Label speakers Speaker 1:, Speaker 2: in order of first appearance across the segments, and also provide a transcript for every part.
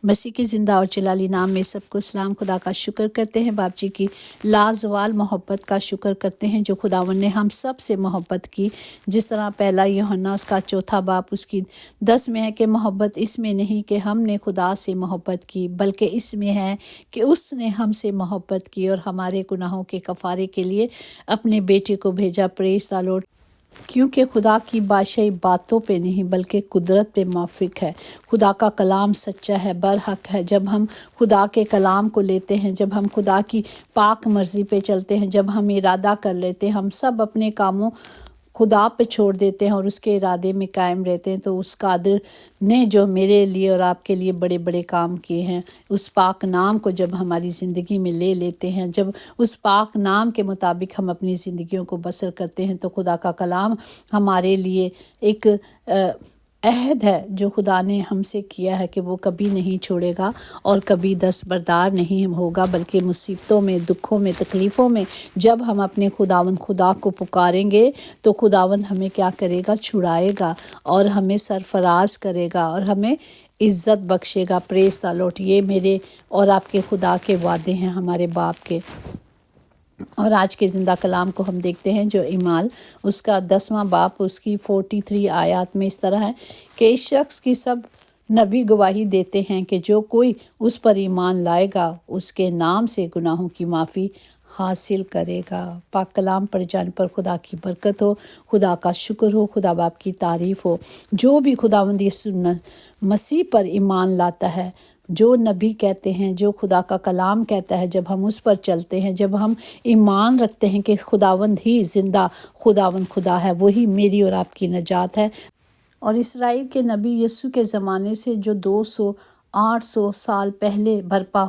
Speaker 1: مسیح کے زندہ اور جلالی نام میں سب کو سلام۔ خدا کا شکر کرتے ہیں، باپ جی کی لازوال محبت کا شکر کرتے ہیں جو خداوند نے ہم سب سے محبت کی۔ جس طرح پہلا یوحنا اس کا 4 باب اس کی 10 میں ہے کہ محبت اس میں نہیں کہ ہم نے خدا سے محبت کی، بلکہ اس میں ہے کہ اس نے ہم سے محبت کی اور ہمارے گناہوں کے کفارے کے لیے اپنے بیٹے کو بھیجا۔ پریز دی لارڈ۔ کیونکہ خدا کی بادشاہی باتوں پہ نہیں بلکہ قدرت پہ موافق ہے۔ خدا کا کلام سچا ہے، برحق ہے۔ جب ہم خدا کے کلام کو لیتے ہیں، جب ہم خدا کی پاک مرضی پہ چلتے ہیں، جب ہم ارادہ کر لیتے ہیں، ہم سب اپنے کاموں خدا پہ چھوڑ دیتے ہیں اور اس کے ارادے میں قائم رہتے ہیں، تو اس قادر نے جو میرے لیے اور آپ کے لیے بڑے بڑے کام کیے ہیں، اس پاک نام کو جب ہماری زندگی میں لے لیتے ہیں، جب اس پاک نام کے مطابق ہم اپنی زندگیوں کو بسر کرتے ہیں، تو خدا کا کلام ہمارے لیے ایک عہد ہے جو خدا نے ہم سے کیا ہے کہ وہ کبھی نہیں چھوڑے گا اور کبھی دستبردار نہیں ہوگا، بلکہ مصیبتوں میں، دکھوں میں، تکلیفوں میں جب ہم اپنے خدا کو پکاریں گے تو خداوند ہمیں کیا کرے گا؟ چھڑائے گا اور ہمیں سرفراز کرے گا اور ہمیں عزت بخشے گا۔ پریز دی لارڈ۔ یہ میرے اور آپ کے خدا کے وعدے ہیں، ہمارے باپ کے۔ اور آج کے زندہ کلام کو ہم دیکھتے ہیں جو اعمال اس کا 10واں باب اس کی 43 آیات میں اس طرح ہے کہ اس شخص کی سب نبی گواہی دیتے ہیں کہ جو کوئی اس پر ایمان لائے گا اس کے نام سے گناہوں کی معافی حاصل کرے گا۔ پاک کلام پڑھ جانے پر خدا کی برکت ہو، خدا کا شکر ہو، خدا باپ کی تعریف ہو۔ جو بھی خداوند یسوع مسیح پر ایمان لاتا ہے، جو نبی کہتے ہیں، جو خدا کا کلام کہتا ہے، جب ہم اس پر چلتے ہیں، جب ہم ایمان رکھتے ہیں کہ خداوند ہی زندہ خداوند خدا ہے، وہی میری اور آپ کی نجات ہے۔ اور اسرائیل کے نبی یسوع کے زمانے سے جو 200-800 سال پہلے برپا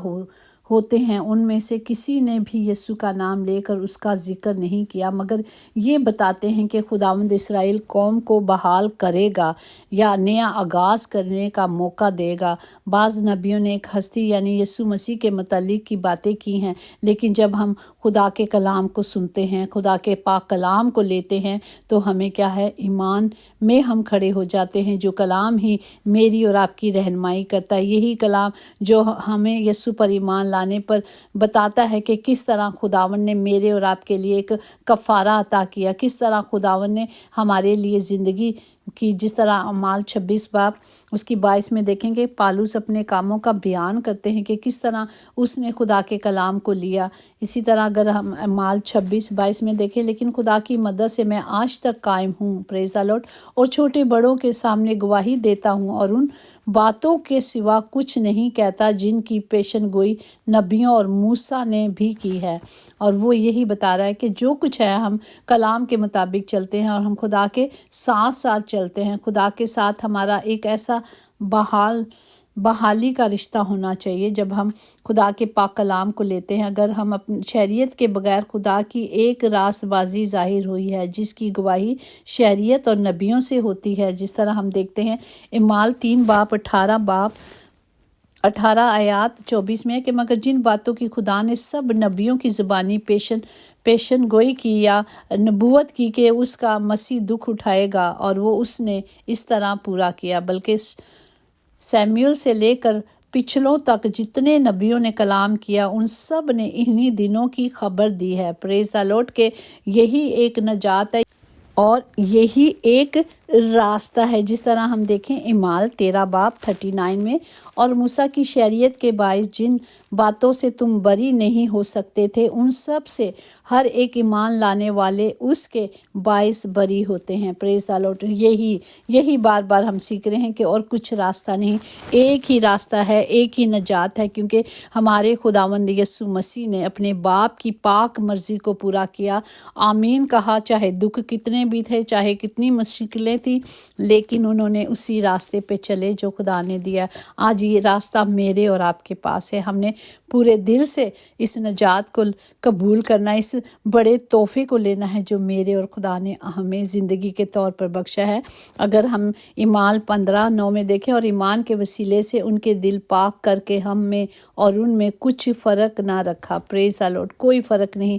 Speaker 1: ہوتے ہیں، ان میں سے کسی نے بھی یسوع کا نام لے کر اس کا ذکر نہیں کیا، مگر یہ بتاتے ہیں کہ خداوند اسرائیل قوم کو بحال کرے گا یا نیا آغاز کرنے کا موقع دے گا۔ بعض نبیوں نے ایک ہستی یعنی یسوع مسیح کے متعلق کی باتیں کی ہیں، لیکن جب ہم خدا کے کلام کو سنتے ہیں، خدا کے پاک کلام کو لیتے ہیں، تو ہمیں کیا ہے؟ ایمان میں ہم کھڑے ہو جاتے ہیں، جو کلام ہی میری اور آپ کی رہنمائی کرتا ہے۔ یہی کلام جو ہمیں یسوع پر ایمان لانے پر بتاتا ہے کہ کس طرح خداوند نے میرے اور آپ کے لیے ایک کفارہ عطا کیا، کس طرح خداوند نے ہمارے لیے زندگی کی۔ جس طرح اعمال 26 باب اس کی 22 میں دیکھیں گے، پالوس اپنے کاموں کا بیان کرتے ہیں کہ کس طرح اس نے خدا کے کلام کو لیا۔ اسی طرح اگر ہم اعمال 26-22 میں دیکھیں، لیکن خدا کی مدد سے میں آج تک قائم ہوں، پریز دی لارڈ، اور چھوٹے بڑوں کے سامنے گواہی دیتا ہوں اور ان باتوں کے سوا کچھ نہیں کہتا جن کی پیشن گوئی نبیوں اور موسیٰ نے بھی کی ہے۔ اور وہ یہی بتا رہا ہے کہ جو کچھ ہے، ہم کلام کے مطابق چلتے ہیں اور ہم خدا کے ساتھ ساتھ چلتے ہیں۔ خدا کے ساتھ ہمارا ایک ایسا بحالی کا رشتہ ہونا چاہیے جب ہم خدا کے پاک کلام کو لیتے ہیں۔ اگر ہم اپنی شریعت کے بغیر خدا کی ایک راست بازی ظاہر ہوئی ہے جس کی گواہی شریعت اور نبیوں سے ہوتی ہے، جس طرح ہم دیکھتے ہیں اعمال 3 باب 18 آیات 24 میں ہے کہ مگر جن باتوں کی خدا نے سب نبیوں کی زبانی پیشن گوئی کی یا نبوت کی کہ اس کا مسیح دکھ اٹھائے گا، اور وہ اس نے اس طرح پورا کیا، بلکہ سیموئیل سے لے کر پچھلوں تک جتنے نبیوں نے کلام کیا، ان سب نے انہی دنوں کی خبر دی ہے۔ پریز دی لارڈ کہ یہی ایک نجات ہے اور یہی ایک راستہ ہے۔ جس طرح ہم دیکھیں اعمال 13 باب 39 میں، اور موسیٰ کی شریعت کے باعث جن باتوں سے تم بری نہیں ہو سکتے تھے، ان سب سے ہر ایک ایمان لانے والے اس کے باعث بری ہوتے ہیں۔ پریز دی لارڈ۔ یہی بار بار ہم سیکھ رہے ہیں کہ اور کچھ راستہ نہیں، ایک ہی راستہ ہے، ایک ہی نجات ہے، کیونکہ ہمارے خداوند یسوع مسیح نے اپنے باپ کی پاک مرضی کو پورا کیا۔ آمین کہا، چاہے دکھ کتنے بھی تھے، چاہے کتنی مشکلیں تھیں، لیکن انہوں نے اسی راستے پہ چلے جو خدا نے دیا۔ آج یہ راستہ میرے اور آپ کے پاس ہے۔ ہم نے پورے دل سے اس نجات کو قبول کرنا، اس بڑے تحفے کو لینا ہے جو میرے اور خدا نے ہمیں زندگی کے طور پر بخشا ہے۔ اگر ہم اعمال 15:9 میں دیکھیں، اور ایمان کے وسیلے سے ان کے دل پاک کر کے ہم میں اور ان میں کچھ فرق نہ رکھا۔ پریز دی لارڈ۔ کوئی فرق نہیں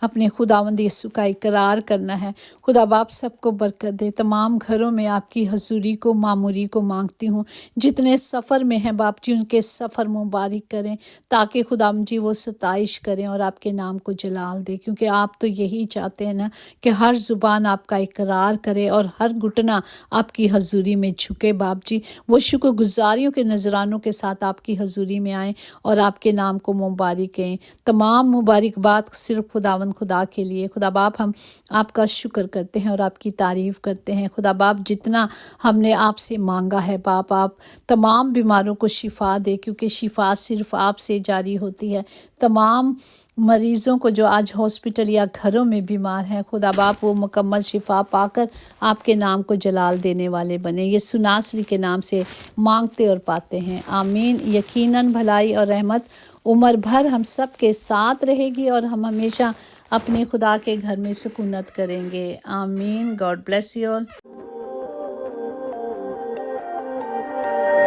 Speaker 1: اپنے خداوند یسوع کا اقرار کرنا ہے۔ خدا باپ سب کو برکت دے، تمام گھروں میں آپ کی حضوری کو معموری کو مانگتی ہوں۔ جتنے سفر میں ہیں باپ جی ان کے سفر مبارک کریں، تاکہ خداوند جی وہ ستائش کریں اور آپ کے نام کو جلال دے، کیونکہ آپ تو یہی چاہتے ہیں نا کہ ہر زبان آپ کا اقرار کرے اور ہر گھٹنا آپ کی حضوری میں جھکے باپ جی۔ وہ شکر گزاریوں کے نذرانوں کے ساتھ آپ کی حضوری میں آئیں اور آپ کے نام کو مبارک کہیں۔ تمام مبارکباد صرف خداوند خدا کے لیے۔ خدا باپ ہم آپ کا شکر کرتے ہیں اور آپ کی تعریف کرتے ہیں۔ خدا باپ جتنا ہم نے آپ سے مانگا ہے باپ، آپ تمام بیماروں کو شفا دے، کیونکہ شفا صرف آپ سے جاری ہوتی ہے۔ تمام مریضوں کو جو آج ہاسپٹل یا گھروں میں بیمار ہیں، خدا باپ وہ مکمل شفا پا کر آپ کے نام کو جلال دینے والے بنے۔ یسوع ناصری کے نام سے مانگتے اور پاتے ہیں، آمین۔ یقیناً بھلائی اور رحمت عمر بھر ہم سب کے ساتھ رہے گی اور ہم ہمیشہ اپنے خدا کے گھر میں سکونت کریں گے، آمین۔ God bless you all.